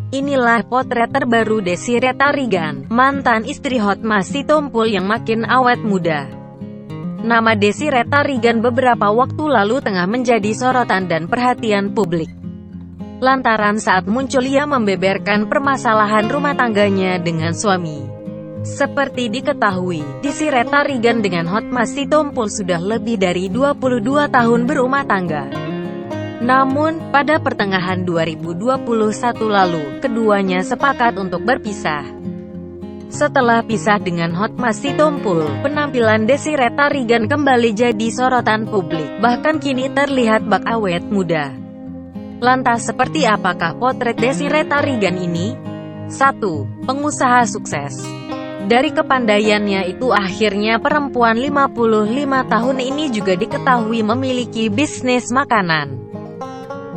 Inilah potret terbaru Desy Retarigan, mantan istri Hotmas Sitompul yang makin awet muda. Nama Desy Retarigan beberapa waktu lalu tengah menjadi sorotan dan perhatian publik. Lantaran saat muncul ia membeberkan permasalahan rumah tangganya dengan suami. Seperti diketahui, Desy Retarigan dengan Hotmas Sitompul sudah lebih dari 22 tahun berumah tangga. Namun, pada pertengahan 2021 lalu, keduanya sepakat untuk berpisah. Setelah pisah dengan Hotmas Sitompul, penampilan Desy Retarigan kembali jadi sorotan publik, bahkan kini terlihat bak awet muda. Lantas seperti apakah potret Desy Retarigan ini? 1. Pengusaha sukses. Dari kepandaiannya itu akhirnya perempuan 55 tahun ini juga diketahui memiliki bisnis makanan.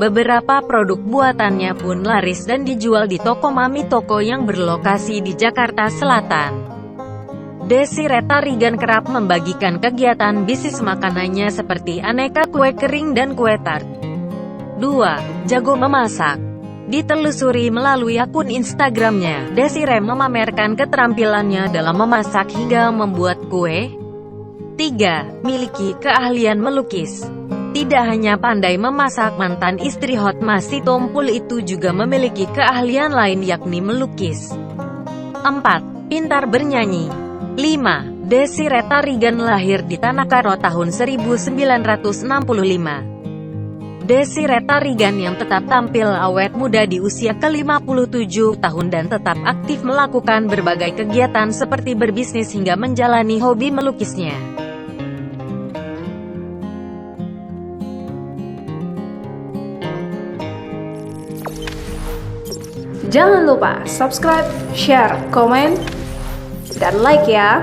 Beberapa produk buatannya pun laris dan dijual di toko Mami Toko yang berlokasi di Jakarta Selatan. Desy Retarigan kerap membagikan kegiatan bisnis makanannya seperti aneka kue kering dan kue tart. 2. Jago memasak. Ditelusuri melalui akun Instagramnya, Desy memamerkan keterampilannya dalam memasak hingga membuat kue. 3. Miliki keahlian melukis. Tidak hanya pandai memasak, mantan istri Hotmas Sitompul itu juga memiliki keahlian lain yakni melukis. 4. Pintar bernyanyi. 5. Desy Retarigan lahir di Tanah tahun 1965. Desy Retarigan yang tetap tampil awet muda di usia ke-57 tahun dan tetap aktif melakukan berbagai kegiatan seperti berbisnis hingga menjalani hobi melukisnya. Jangan lupa subscribe, share, komen, dan like ya!